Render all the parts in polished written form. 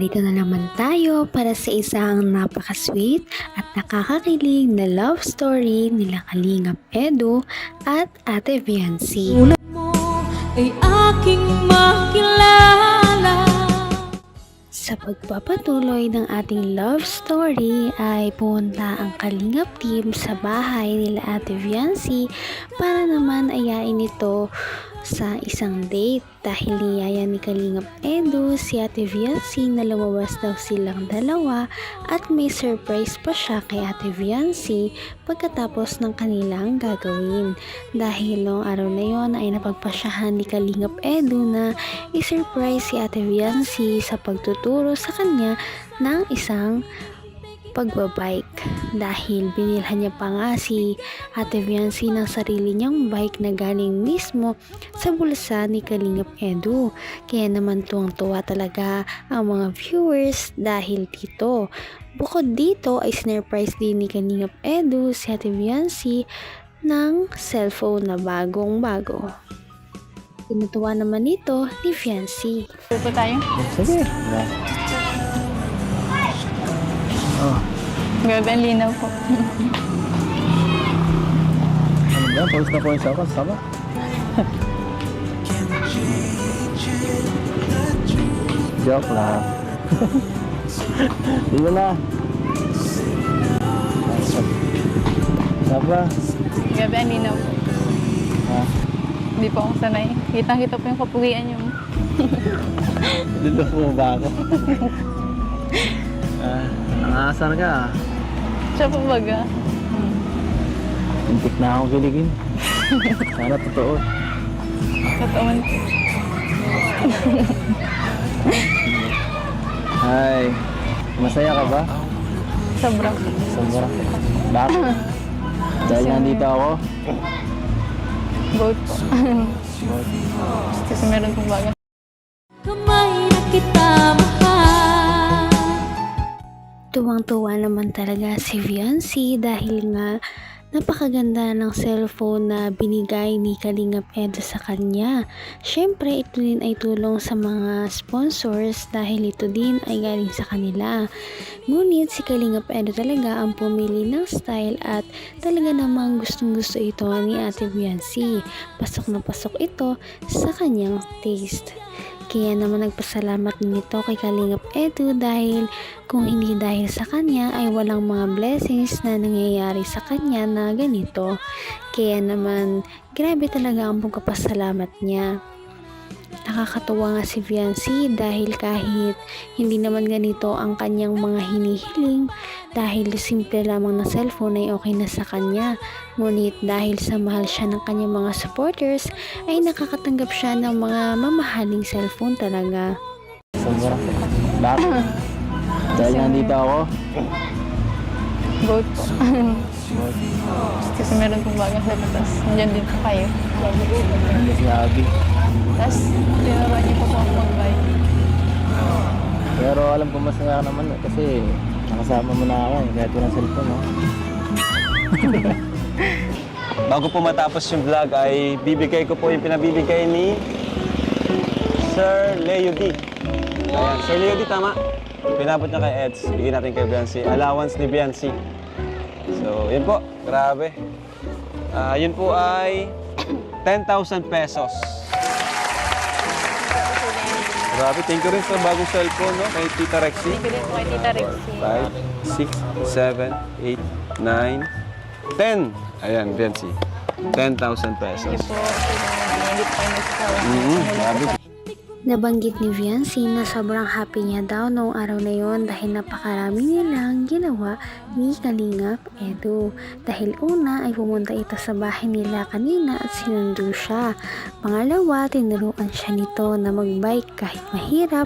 narito na naman tayo para sa isang napaka-sweet at nakakakilig na love story nila Kalingap Edu at Ate Viancy. Tulad mo ay aking makilala. Sa pagpapatuloy ng ating love story ay pumunta ang Kalingap team sa bahay nila Ate Viancy para naman ayain ito sa isang date dahil niyaya ni Kalingap Edu si Ate Viancy na lumabas daw silang dalawa at may surprise pa siya kay Ate Viancy pagkatapos ng kanilang gagawin. Dahil noong araw na yon ay napagpasyahan ni Kalingap Edu na i-surprise si Ate Viancy sa pagtuturo sa kanya ng isang pagbabike dahil binilhan niya pa nga si Ate Viancy ng sarili niyang bike na galing mismo sa bulsa ni Kalingap Edu. Kaya naman tuwang-tuwa talaga ang mga viewers dahil dito. Bukod dito ay sinurprise din ni Kalingap Edu si Ate Viancy ng cellphone na bagong-bago. Tinutuwa naman ito ni Viancy. Pupo tayo? Sige. Oh. Grabe, ang linaw po. Ano ba? Pause na pause ako. Sama. Joke lang. Dito na. Saba. Grabe, ang linaw po. Ha? Hindi po ako sanay. Kitang-kita po yung kapugian niyo. Dito po ba ako? Nangasar ka. Siya po baga. Hintik na akong kiligin. Sana totoo. Totoo man po. Hi. Masaya ka ba? Sobra po. Sobra. Bakit? Dahil nandito ako. Boat po. Kasi meron pong baga. Kamay na kita mahal. Tuwang-tuwa naman talaga si Viancy dahil nga napakaganda ng cellphone na binigay ni Kalingap Edu sa kanya. Syempre ito din ay tulong sa mga sponsors dahil ito din ay galing sa kanila. Ngunit si Kalingap Edu talaga ang pumili ng style at talaga namang gustong-gusto ito ni Ate Viancy. Pasok na pasok ito sa kanyang taste. Kaya naman nagpasalamat din ito kay Kalingap Edu dahil kung hindi dahil sa kanya ay walang mga blessings na nangyayari sa kanya na ganito. Kaya naman grabe talaga ang pagpapasalamat niya. Nakakatuwa nga si Viancy dahil kahit hindi naman ganito ang kanyang mga hinihiling dahil simple lamang na cellphone ay okay na sa kanya. Ngunit dahil sa mahal siya ng kanyang mga supporters ay nakakatanggap siya ng mga mamahaling cellphone talaga. Sobra. Bakit? Dahil nandito ako. Boat po. Kasi meron pong baga sa tatas. Nandiyan din po kayo. Grabe. Tapos, tinuruan niyo po po ako mag-bike. Pero alam ko masaya ka naman kasi nakasama mo na ako kahit walang cellphone, no? Bago po matapos yung vlog ay bibigay ko po yung pinabibigay ni Sir Leo D. Ayan, Sir Leo D, tama. Pinabot niya kay Eds. Bigyan natin kay Viancy. Allowance ni Viancy. So, yun po. Grabe. Yun po ay 10,000 pesos. Grabe. Thank you rin sa bagong cellphone, no? Kay Tita Rexy. Thank you din po kay Tita Rexy. 5, 6, 7, 8, 9, 10. Ayan, Viancy. 10,000 pesos. Thank you po. Hindi po kayo nagsasawa. Grabe. Nabanggit ni Viancy na sobrang happy niya daw noong araw na yon dahil napakarami nilang ginawa ni Kalingap Edu. Dahil una ay pumunta ito sa bahay nila kanina at sinundo siya. Pangalawa, tinuruan siya nito na magbike kahit mahirap,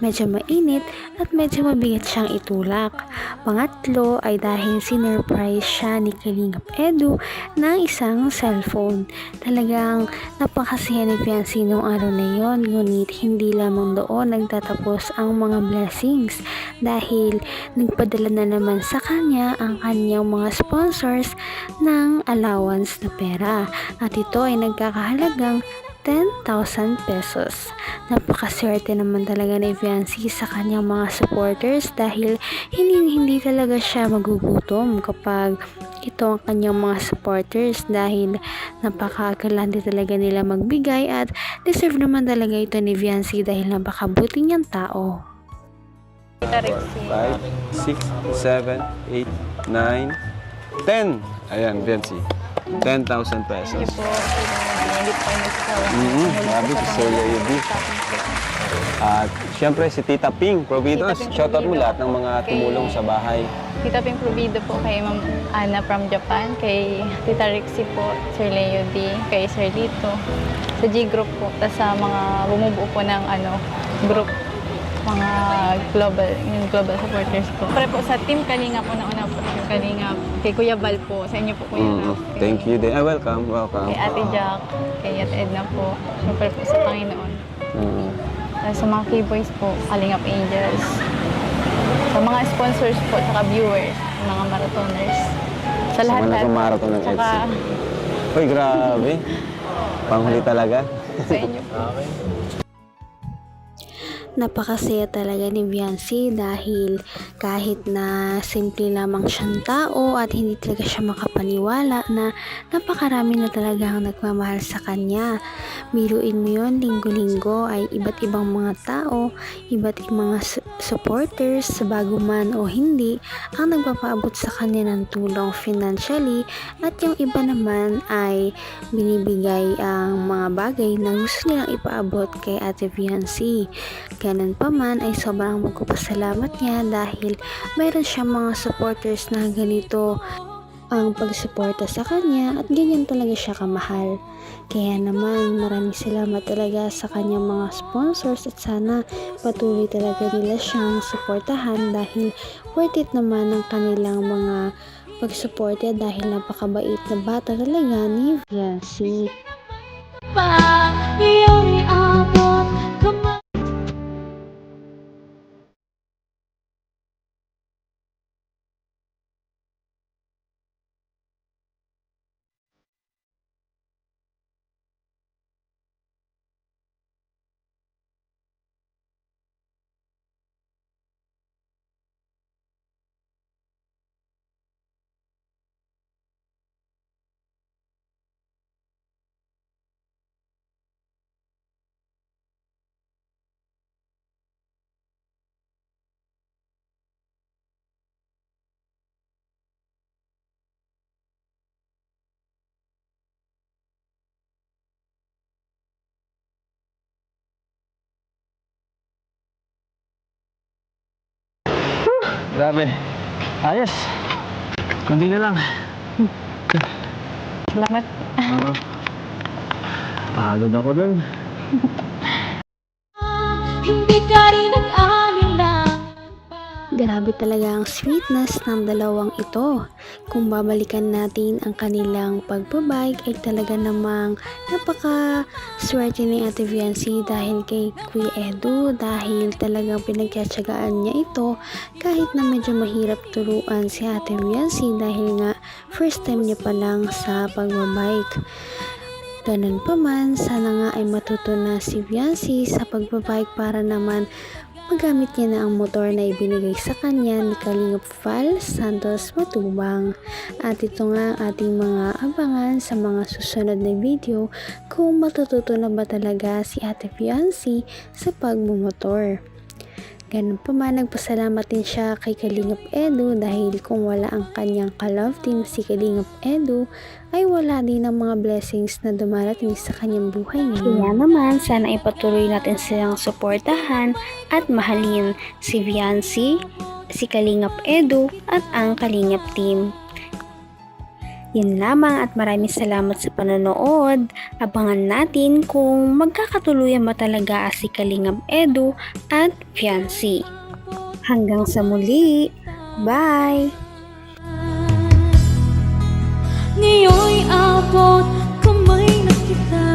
medyo mainit at medyo mabigat siyang itulak. Pangatlo ay dahil sinurprise siya ni Kalingap Edu ng isang cellphone. Talagang napakasaya ni Viancy noong araw na yon, ngunit hindi lamang doon nagtatapos ang mga blessings dahil nagpadala na naman sa kanya ang kanyang mga sponsors ng allowance na pera at ito ay nagkakahalagang 10,000 pesos. Napakaswerte naman talaga ni Viancy sa kanyang mga supporters dahil hindi talaga siya magugutom kapag ito ang kanyang mga supporters dahil napakagalante talaga nila magbigay at deserve naman talaga ito ni Viancy dahil napakabuti niyang tao. Tita Rexy. 5, 6, 7, 8, 9, 10. Ayan, Viancy. 10,000 pesos. Thank you po. Hindi po kayo nagsasawa. Grabe si Sir Lady. At syempre si Tita Ping Providos. Tita Ping Shoutout mo Provido. lahat ng mga tumulong sa bahay. Tita Ping Provido po kay Ma'am Ana from Japan, kay Tita Rexy po, Sir Leo D, kay Sir Lito, sa G-Group po, tapos sa mga bumubuo po ng group, mga yung global supporters po. Para po sa Team Kalinga po, nauna po Team Kalinga, kay Kuya Val po, sa inyo po Kuya Ralph, Thank you din. Welcome. kay Ate Jack, kay Ate Edna po, syempre po sa Panginoon. Tapos sa mga K-Boys po, Kalingap Angels, sa mga sponsors po, saka viewers, mga marathoners. Sa lahat mga nagmamarathon ng Saka Uy, grabe. Panghuli talaga. sa inyo po. Napakasaya talaga ni Viancy dahil kahit na simple lamang siyang tao at hindi talaga siya makapaniwala na napakarami na talaga ang nagmamahal sa kanya. Biruin mo yun, linggo-linggo ay iba't ibang mga tao, iba't ibang mga supporters, bago man o hindi, ang nagpapaabot sa kanya ng tulong financially at yung iba naman ay binibigay ang mga bagay na gusto nilang ipaabot kay Ate Viancy. Ganun pa man ay sobrang magpapasalamat niya dahil mayroon siyang mga supporters na ganito ang pagsuporta sa kanya at ganyan talaga siya kamahal. Kaya naman maraming salamat talaga sa kanyang mga sponsors at sana patuloy talaga nila siyang suportahan dahil worth it naman ang kanilang mga pagsuporta dahil napakabait na bata talaga ni Viancy. Pa, iyong iabot kamay. Grabe. Ayos. Kundi na lang. Salamat. Pagod ako dun. Hindi ka rin nag-alinlangan pa. Grabe talaga ang sweetness ng dalawang ito. Kung babalikan natin ang kanilang pagbabike ay talaga namang napaka-swerte ni Ate Viancy dahil kay Kuya Edu dahil talagang pinagtsatsagaan niya ito kahit na medyo mahirap turuan si Ate Viancy dahil nga first time niya pa lang sa pagbabike. Ganun pa man, sana nga ay matuto na si Viancy sa pagbabike para naman magamit niya na ang motor na ibinigay sa kanya ni Kalingap Val Santos Matubang. At ito nga ang ating mga abangan sa mga susunod na video kung matututo na ba talaga si Ate Viancy sa pagmumotor. Ganun pa man, nagpasalamat din siya kay Kalingap Edu dahil kung wala ang kanyang ka-love team si Kalingap Edu ay wala din ang mga blessings na dumarating sa kanyang buhay ngayon. Kaya naman, sana ipatuloy natin silang suportahan at mahalin si Viancy, si Kalingap Edu at ang Kalingap team. Yun lamang at maraming salamat sa panonood. Abangan natin kung magkakatuluyan ba talaga si Kalingap Edu at Viancy. Hanggang sa muli. Bye! Ngayon'y abot kamay na kita.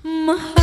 Mahal